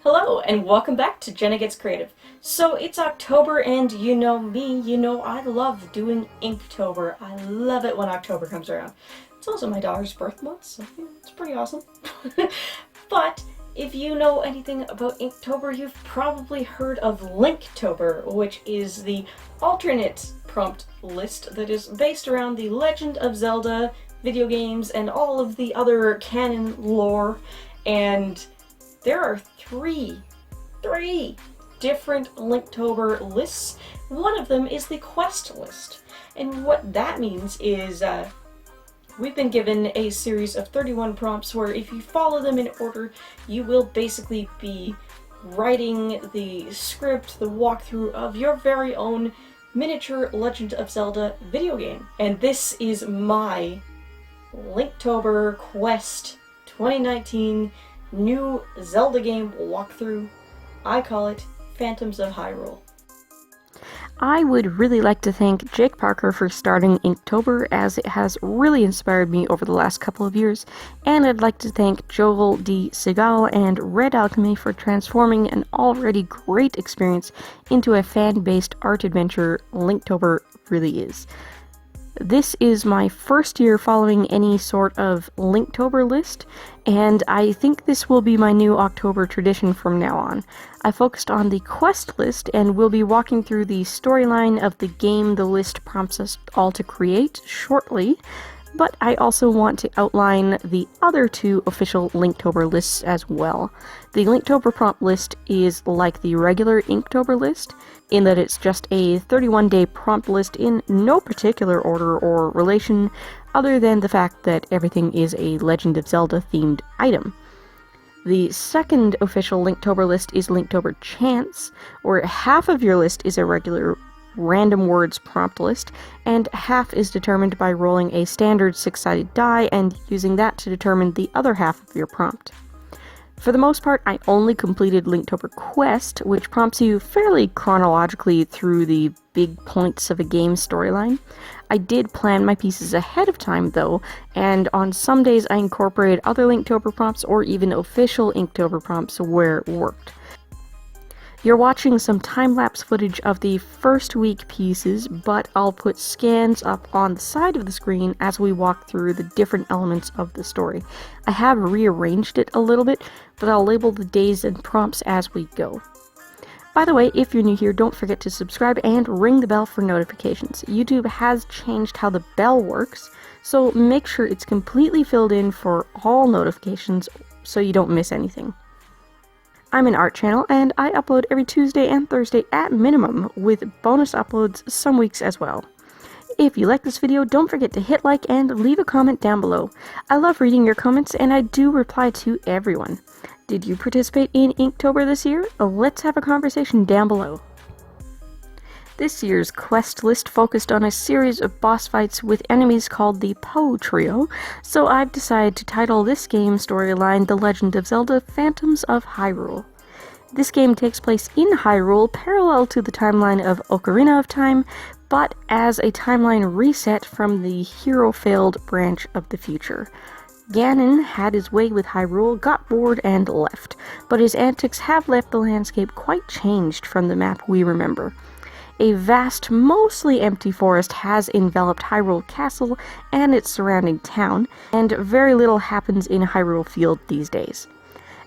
Hello, and welcome back to Jenna Gets Creative. So it's October, and you know me, I love doing Inktober. I love it when October comes around. It's also my daughter's birth month, so it's pretty awesome. But if you know anything about Inktober, you've probably heard of Linktober, which is the alternate prompt list that is based around the Legend of Zelda video games and all of the other canon lore. And there are three different Linktober lists. One of them is the quest list. And what that means is we've been given a series of 31 prompts where if you follow them in order, you will basically be writing the script, the walkthrough of your very own miniature Legend of Zelda video game. And this is my Linktober Quest 2019 new Zelda game walkthrough. I call it Phantoms of Hyrule. I would really like to thank Jake Parker for starting Inktober, as it has really inspired me over the last couple of years, and I'd like to thank Joel Siegel and red.alchemy for transforming an already great experience into a fan-based art adventure Linktober really is. This is my first year following any sort of Linktober list, and I think this will be my new October tradition from now on. I focused on the quest list and will be walking through the storyline of the game the list prompts us all to create shortly, but I also want to outline the other two official Linktober lists as well. The Linktober prompt list is like the regular Inktober list, in that it's just a 31-day prompt list in no particular order or relation, other than the fact that everything is a Legend of Zelda themed item. The second official Linktober list is Linktober Chance, where half of your list is a regular random words prompt list, and half is determined by rolling a standard 6-sided die and using that to determine the other half of your prompt. For the most part, I only completed Linktober Quest, which prompts you fairly chronologically through the big points of a game storyline. I did plan my pieces ahead of time, though, and on some days I incorporated other Linktober prompts or even official Inktober prompts where it worked. You're watching some time-lapse footage of the first week pieces, but I'll put scans up on the side of the screen as we walk through the different elements of the story. I have rearranged it a little bit, but I'll label the days and prompts as we go. By the way, if you're new here, don't forget to subscribe and ring the bell for notifications. YouTube has changed how the bell works, so make sure it's completely filled in for all notifications so you don't miss anything. I'm an art channel, and I upload every Tuesday and Thursday at minimum, with bonus uploads some weeks as well. If you like this video, don't forget to hit like and leave a comment down below. I love reading your comments, and I do reply to everyone. Did you participate in Inktober this year? Let's have a conversation down below. This year's quest list focused on a series of boss fights with enemies called the Poe Trio, so I've decided to title this game storyline The Legend of Zelda Phantoms of Hyrule. This game takes place in Hyrule, parallel to the timeline of Ocarina of Time, but as a timeline reset from the hero-failed branch of the future. Ganon had his way with Hyrule, got bored, and left, but his antics have left the landscape quite changed from the map we remember. A vast, mostly empty forest has enveloped Hyrule Castle and its surrounding town, and very little happens in Hyrule Field these days.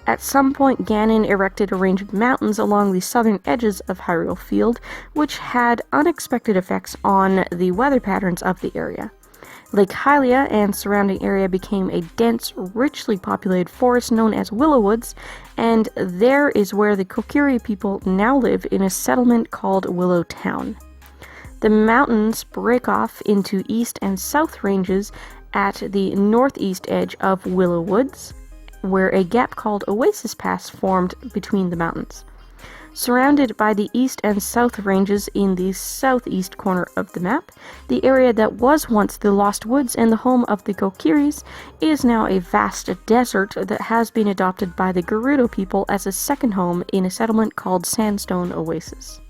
At some point, Ganon erected a range of mountains along the southern edges of Hyrule Field, which had unexpected effects on the weather patterns of the area. Lake Hylia and surrounding area became a dense, richly populated forest known as Willow Woods, and there is where the Kokiri people now live in a settlement called Willow Town. The mountains break off into east and south ranges at the northeast edge of Willow Woods, where a gap called Oasis Pass formed between the mountains. Surrounded by the east and south ranges in the southeast corner of the map, the area that was once the Lost Woods and the home of the Kokiris is now a vast desert that has been adopted by the Gerudo people as a second home in a settlement called Sandstone Oasis.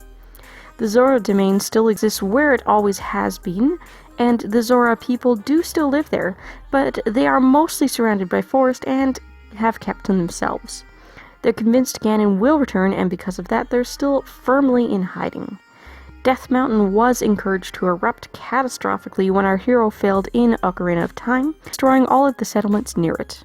The Zora domain still exists where it always has been, and the Zora people do still live there, but they are mostly surrounded by forest and have kept to themselves. They're convinced Ganon will return, and because of that, they're still firmly in hiding. Death Mountain was encouraged to erupt catastrophically when our hero failed in Ocarina of Time, destroying all of the settlements near it.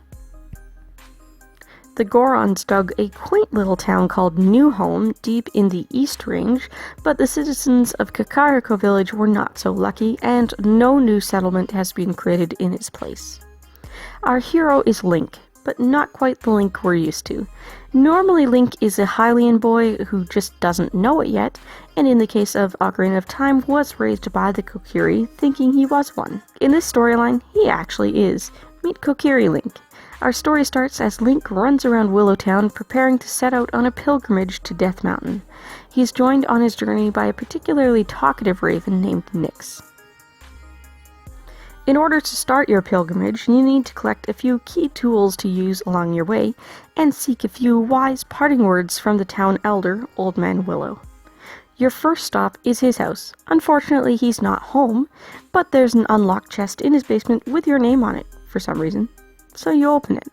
The Gorons dug a quaint little town called New Home deep in the East Range, but the citizens of Kakariko village were not so lucky, and no new settlement has been created in its place. Our hero is Link, but not quite the Link we're used to. Normally Link is a Hylian boy who just doesn't know it yet, and in the case of Ocarina of Time was raised by the Kokiri, thinking he was one. In this storyline, he actually is. Meet Kokiri Link. Our story starts as Link runs around Willow Town preparing to set out on a pilgrimage to Death Mountain. He's joined on his journey by a particularly talkative raven named Nyx. In order to start your pilgrimage, you need to collect a few key tools to use along your way, and seek a few wise parting words from the town elder, Old Man Willow. Your first stop is his house. Unfortunately, he's not home, but there's an unlocked chest in his basement with your name on it, for some reason. So you open it.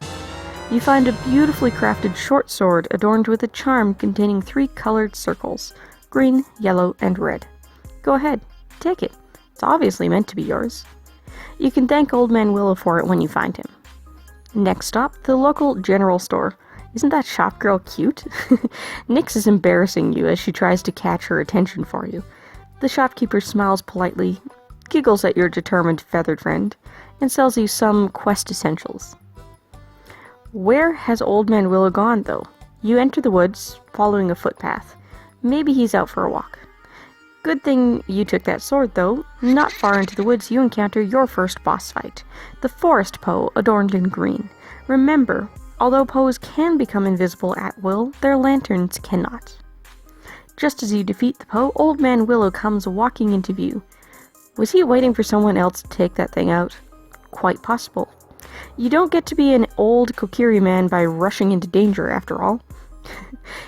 You find a beautifully crafted short sword adorned with a charm containing 3 colored circles, green, yellow, and red. Go ahead, take it. It's obviously meant to be yours. You can thank Old Man Willow for it when you find him. Next stop, the local general store. Isn't that shop girl cute? Nyx is embarrassing you as she tries to catch her attention for you. The shopkeeper smiles politely, giggles at your determined feathered friend, and sells you some quest essentials. Where has Old Man Willow gone, though? You enter the woods, following a footpath. Maybe he's out for a walk. Good thing you took that sword, though. Not far into the woods, you encounter your first boss fight, the Forest Poe, adorned in green. Remember, although Poes can become invisible at will, their lanterns cannot. Just as you defeat the Poe, Old Man Willow comes walking into view. Was he waiting for someone else to take that thing out? Quite possible. You don't get to be an old Kokiri man by rushing into danger, after all.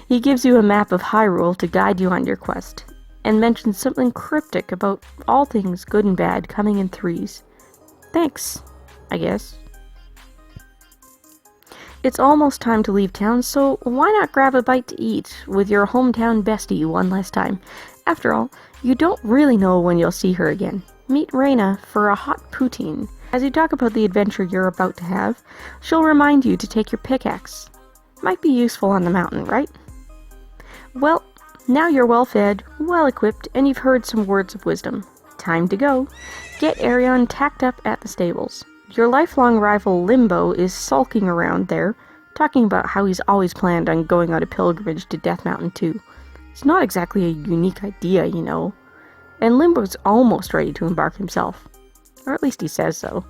He gives you a map of Hyrule to guide you on your quest, and mentions something cryptic about all things good and bad coming in 3s. Thanks, I guess. It's almost time to leave town, so why not grab a bite to eat with your hometown bestie one last time? After all, you don't really know when you'll see her again. Meet Raina for a hot poutine. As you talk about the adventure you're about to have, she'll remind you to take your pickaxe. Might be useful on the mountain, right? Well, now you're well fed, well equipped, and you've heard some words of wisdom. Time to go. Get Arion tacked up at the stables. Your lifelong rival Limbo is sulking around there, talking about how he's always planned on going on a pilgrimage to Death Mountain too. It's not exactly a unique idea, you know. And Limbo's almost ready to embark himself. Or at least he says so.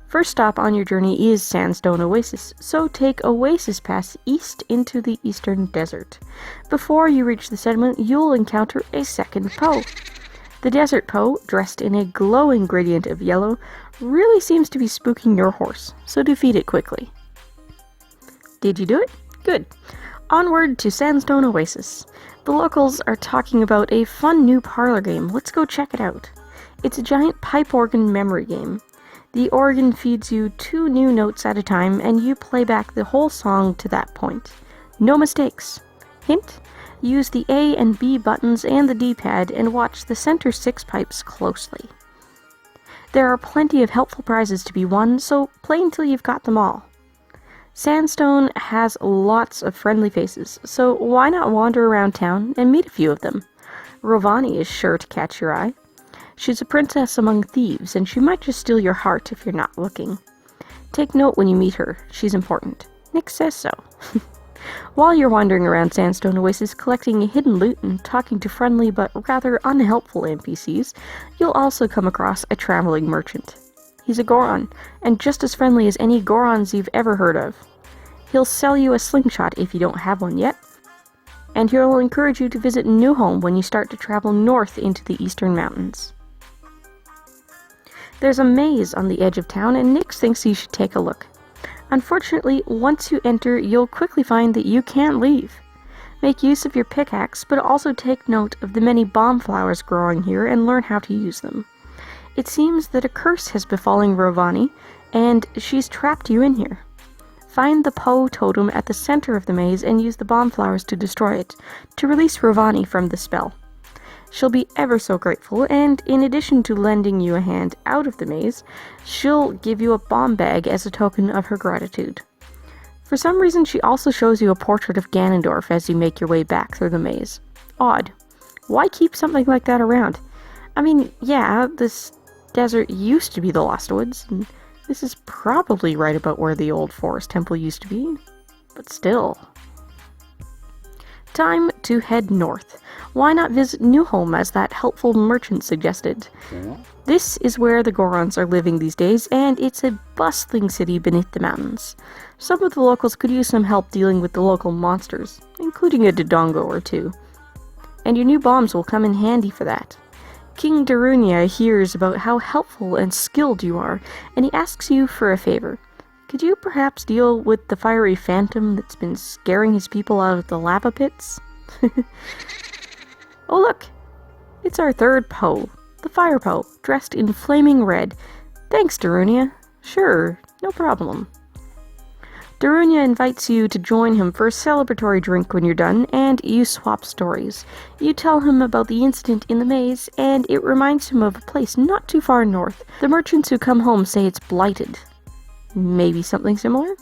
First stop on your journey is Sandstone Oasis, so take Oasis Pass east into the eastern desert. Before you reach the settlement, you'll encounter a second Poe. The desert Poe, dressed in a glowing gradient of yellow, really seems to be spooking your horse, so defeat it quickly. Did you do it? Good. Onward to Sandstone Oasis. The locals are talking about a fun new parlor game. Let's go check it out. It's a giant pipe organ memory game. The organ feeds you 2 new notes at a time, and you play back the whole song to that point. No mistakes. Hint: use the A and B buttons and the D-pad and watch the center 6 pipes closely. There are plenty of helpful prizes to be won, so play until you've got them all. Sandstone has lots of friendly faces, so why not wander around town and meet a few of them? Rovani is sure to catch your eye. She's a princess among thieves, and she might just steal your heart if you're not looking. Take note when you meet her, she's important. Nyx says so. While you're wandering around Sandstone Oasis collecting hidden loot and talking to friendly but rather unhelpful NPCs, you'll also come across a traveling merchant. He's a Goron, and just as friendly as any Gorons you've ever heard of. He'll sell you a slingshot if you don't have one yet, and he'll encourage you to visit New Home when you start to travel north into the eastern mountains. There's a maze on the edge of town, and Nyx thinks you should take a look. Unfortunately, once you enter, you'll quickly find that you can't leave. Make use of your pickaxe, but also take note of the many bomb flowers growing here and learn how to use them. It seems that a curse has befallen Rovani, and she's trapped you in here. Find the Poe totem at the center of the maze and use the bomb flowers to destroy it, to release Rovani from the spell. She'll be ever so grateful, and in addition to lending you a hand out of the maze, she'll give you a bomb bag as a token of her gratitude. For some reason, she also shows you a portrait of Ganondorf as you make your way back through the maze. Odd. Why keep something like that around? I mean, yeah, this desert used to be the Lost Woods, and this is probably right about where the old forest temple used to be, but still. Time to head north. Why not visit Newholm as that helpful merchant suggested? This is where the Gorons are living these days, and it's a bustling city beneath the mountains. Some of the locals could use some help dealing with the local monsters, including a Dodongo or two. And your new bombs will come in handy for that. King Darunia hears about how helpful and skilled you are, and he asks you for a favor. Could you perhaps deal with the fiery phantom that's been scaring his people out of the lava pits? Oh look! It's our third Poe, the Fire Poe, dressed in flaming red. Thanks, Darunia. Sure, no problem. Darunia invites you to join him for a celebratory drink when you're done, and you swap stories. You tell him about the incident in the maze, and it reminds him of a place not too far north. The merchants who come home say it's blighted. Maybe something similar?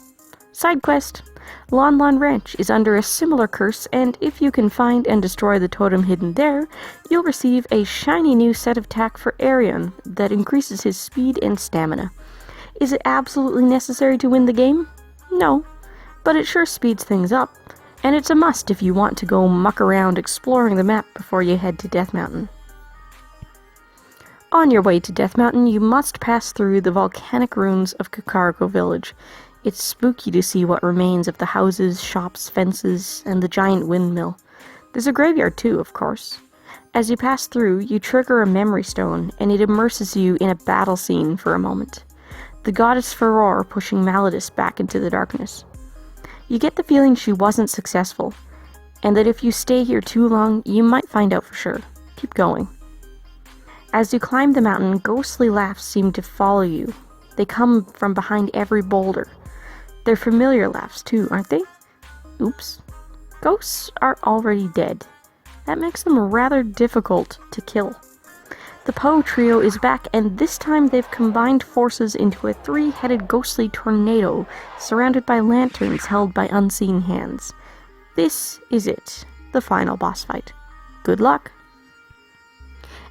Side quest. Lon Lon Ranch is under a similar curse, and if you can find and destroy the totem hidden there, you'll receive a shiny new set of tack for Arion that increases his speed and stamina. Is it absolutely necessary to win the game? No, but it sure speeds things up, and it's a must if you want to go muck around exploring the map before you head to Death Mountain. On your way to Death Mountain, you must pass through the volcanic ruins of Kakariko Village. It's spooky to see what remains of the houses, shops, fences, and the giant windmill. There's a graveyard too, of course. As you pass through, you trigger a memory stone, and it immerses you in a battle scene for a moment. The goddess Furor pushing Malladus back into the darkness. You get the feeling she wasn't successful, and that if you stay here too long, you might find out for sure. Keep going. As you climb the mountain, ghostly laughs seem to follow you. They come from behind every boulder. They're familiar laughs too, aren't they? Oops. Ghosts are already dead. That makes them rather difficult to kill. The Poe Trio is back, and this time they've combined forces into a three-headed ghostly tornado surrounded by lanterns held by unseen hands. This is it, the final boss fight. Good luck!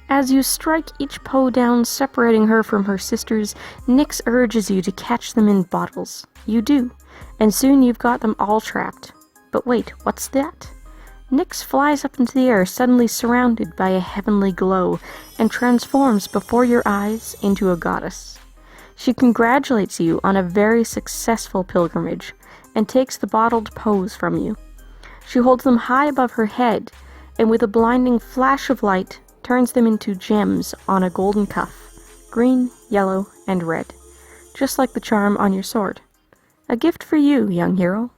As you strike each Poe down, separating her from her sisters, Nyx urges you to catch them in bottles. You do, and soon you've got them all trapped. But wait, what's that? Nyx flies up into the air, suddenly surrounded by a heavenly glow, and transforms before your eyes into a goddess. She congratulates you on a very successful pilgrimage, and takes the bottled Poes from you. She holds them high above her head, and with a blinding flash of light, turns them into gems on a golden cuff, green, yellow, and red, just like the charm on your sword. A gift for you, young hero.